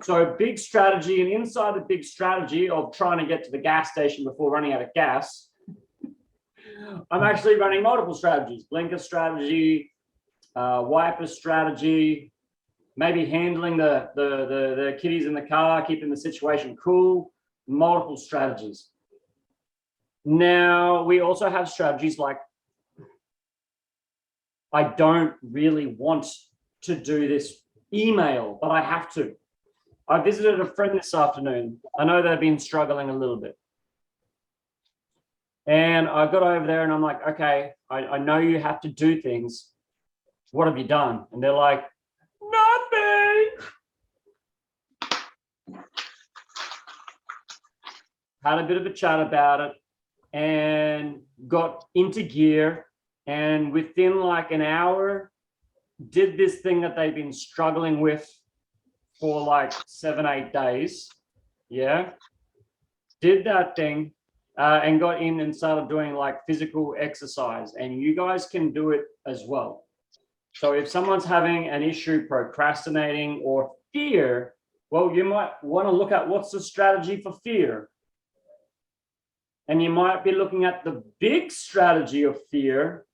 So big strategy, and inside the big strategy of trying to get to the gas station before running out of gas, I'm actually running multiple strategies: blinker strategy, wiper strategy, maybe handling the kiddies in the car, keeping the situation cool, multiple strategies. Now, we also have strategies like, I don't really want to do this email, but I have to. I visited a friend this afternoon. I know they've been struggling a little bit. And I got over there and I'm like, okay, I know you have to do things. What have you done? And they're like, nothing. Had a bit of a chat about it and got into gear. And within like an hour, did this thing that they've been struggling with for like 7-8 days. Yeah. Did that thing and got in and started doing like physical exercise. And you guys can do it as well. So if someone's having an issue procrastinating or fear, well, you might want to look at what's the strategy for fear. And you might be looking at the big strategy of fear,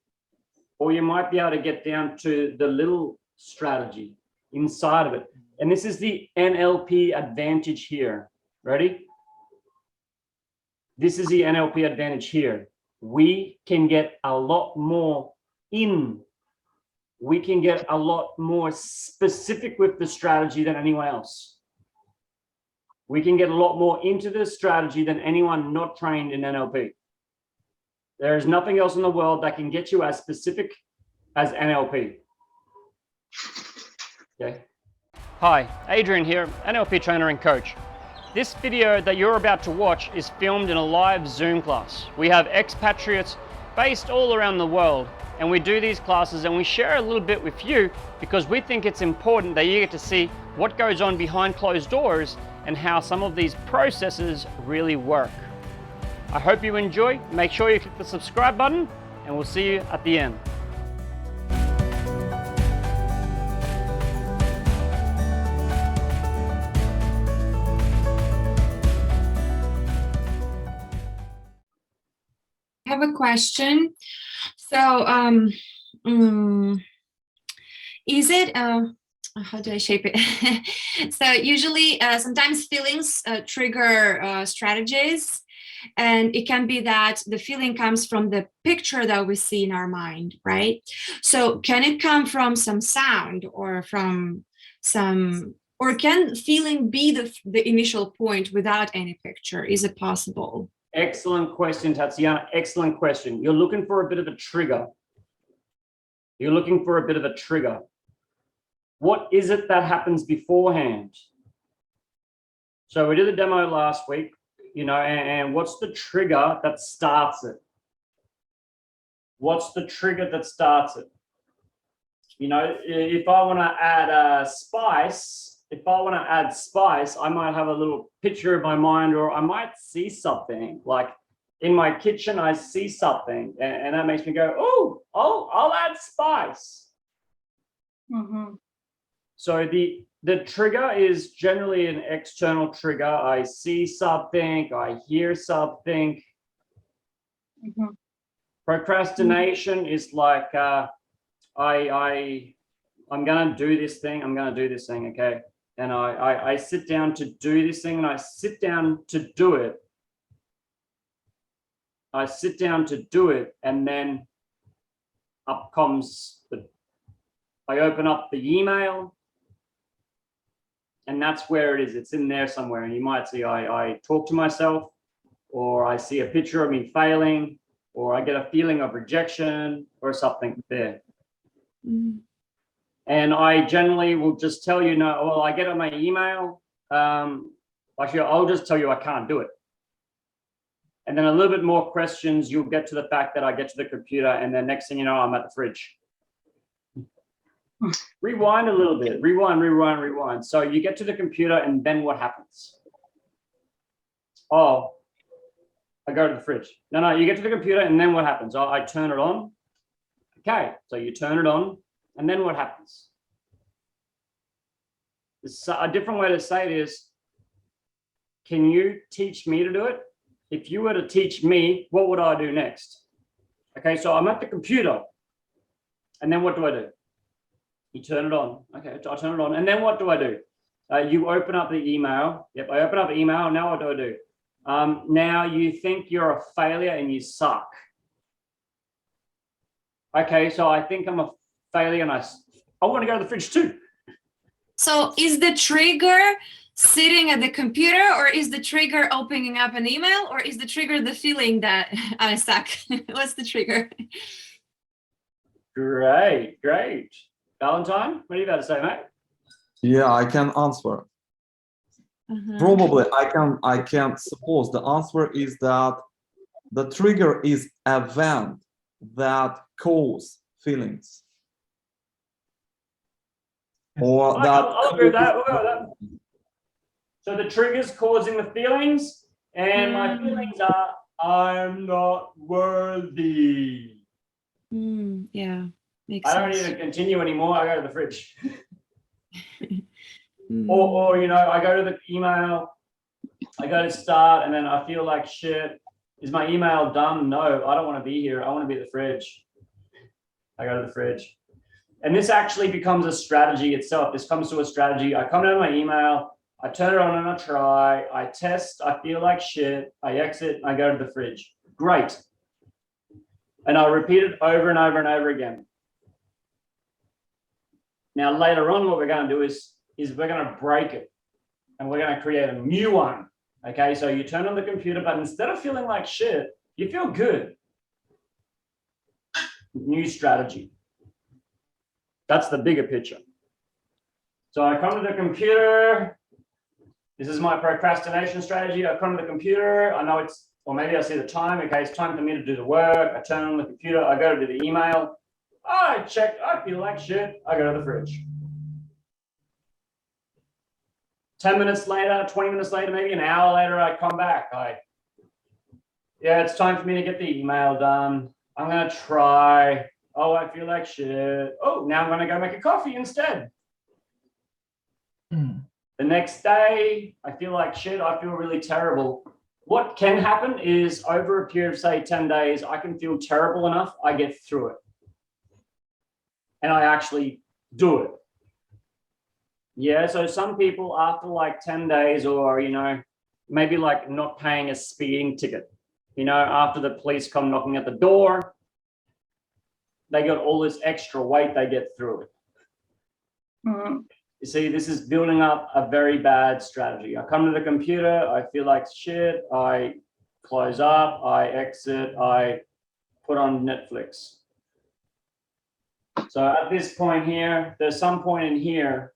or you might be able to get down to the little strategy inside of it. And this is the NLP advantage here. Ready? This is the NLP advantage here. We can get a lot more in. We can get a lot more specific with the strategy than anyone else. We can get a lot more into the strategy than anyone not trained in NLP. There is nothing else in the world that can get you as specific as NLP. Okay. Hi, Adrian here, NLP trainer and coach. This video that you're about to watch is filmed in a live Zoom class. We have expatriates based all around the world, and we do these classes and we share a little bit with you because we think it's important that you get to see what goes on behind closed doors and how some of these processes really work. I hope you enjoy. Make sure you click the subscribe button and we'll see you at the end. I have a question. So, is it, how do I shape it? So usually, sometimes feelings trigger strategies, and it can be that the feeling comes from the picture that we see in our mind, right? So can it come from some sound or from some, or can feeling be the initial point without any picture? Is it possible? Excellent question, Tatiana. Excellent question. You're looking for a bit of a trigger. You're looking for a bit of a trigger. What is it that happens beforehand? So we did a demo last week, you know, and what's the trigger that starts it? What's the trigger that starts it? You know, if I want to add spice, I might have a little picture in my mind, or I might see something like in my kitchen. I see something, and that makes me go, "Oh, I'll add spice." Mm-hmm. So the trigger is generally an external trigger. I see something, I hear something. Mm-hmm. Procrastination is like I'm gonna do this thing. Okay. And I sit down to do this thing, and I sit down to do it. And then up comes I open up the email, and that's where it is. It's in there somewhere. And you might see I talk to myself, or I see a picture of me failing, or I get a feeling of rejection or something there. Mm-hmm. And I generally will just tell you, no, well, I get on my email. Actually, I'll just tell you I can't do it. And then a little bit more questions, you'll get to the fact that I get to the computer, and then next thing you know, I'm at the fridge. Rewind a little bit, rewind. So you get to the computer, and then what happens? Oh, I go to the fridge. No, you get to the computer, and then what happens? Oh, I turn it on. Okay, so you turn it on. And then what happens? A different way to say it is, can you teach me to do it? If you were to teach me, what would I do next? Okay, so I'm at the computer. And then what do? You turn it on. Okay, I turn it on. And then what do? You open up the email. Yep, I open up the email. Now what do? Now you think you're a failure and you suck. Okay, so I think I'm a failure and I want to go to the fridge too. So is the trigger sitting at the computer, or is the trigger opening up an email, or is the trigger the feeling that I suck? What's the trigger? Great. Valentine, what are you about to say, mate? Yeah, I can answer. Probably I can suppose the answer is that the trigger is event that cause feelings. Or I'll agree with that. We'll go with that. So the trigger's causing the feelings, and my feelings are, I'm not worthy. Yeah, makes I don't sense. even continue anymore. I go to the fridge. Or I go to the email, I go to start, and then I feel like shit. Is my email done? No, I don't want to be here. I want to be at the fridge. I go to the fridge. And this actually becomes a strategy itself. This comes to a strategy. I come down to my email, I turn it on and I try, I test, I feel like shit, I exit, I go to the fridge. Great. And I'll repeat it over and over and over again. Now, later on, what we're going to do is we're going to break it and we're going to create a new one. Okay, so you turn on the computer, but instead of feeling like shit, you feel good. New strategy. That's the bigger picture. So I come to the computer. This is my procrastination strategy. I come to the computer. I know it's, or maybe I see the time. Okay, it's time for me to do the work. I turn on the computer. I go to do the email. I check. I feel like shit. I go to the fridge. 10 minutes later, 20 minutes later, maybe an hour later, I come back. Yeah, it's time for me to get the email done. I'm going to try. Oh, I feel like shit. Oh, now I'm going to go make a coffee instead. The next day, I feel like shit. I feel really terrible. What can happen is over a period of, say, 10 days, I can feel terrible enough. I get through it. And I actually do it. Yeah, so some people after like 10 days or, maybe like not paying a speeding ticket, after the police come knocking at the door, they got all this extra weight, they get through it. You see, this is building up a very bad strategy. I come to the computer, I feel like shit, I close up, I exit, I put on Netflix. So at this point here, there's some point in here,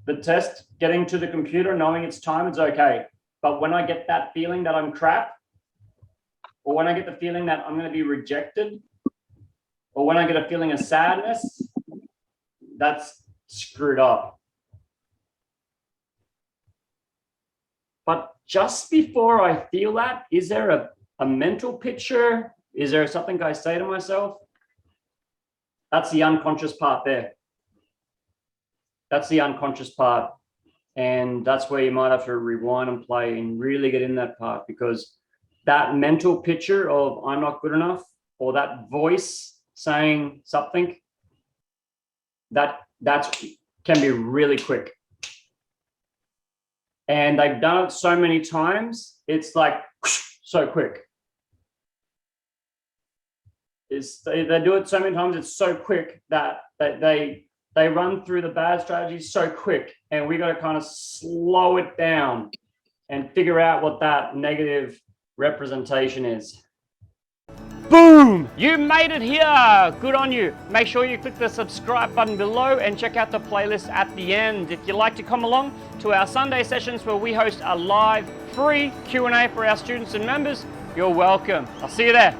the test, getting to the computer, knowing it's time, it's okay. But when I get that feeling that I'm crap, or when I get the feeling that I'm going to be rejected, or when I get a feeling of sadness, that's screwed up. But just before I feel that, is there a mental picture? Is there something I say to myself? That's the unconscious part there. That's the unconscious part. And that's where you might have to rewind and play and really get in that part, because that mental picture of I'm not good enough, or that voice saying something, that can be really quick. And they've done it so many times, it's like so quick. They do it so many times, it's so quick that they run through the bad strategies so quick, and we got to kind of slow it down and figure out what that negative representation is. Boom! You made it here! Good on you. Make sure you click the subscribe button below and check out the playlist at the end. If you'd like to come along to our Sunday sessions where we host a live free Q&A for our students and members, you're welcome. I'll see you there.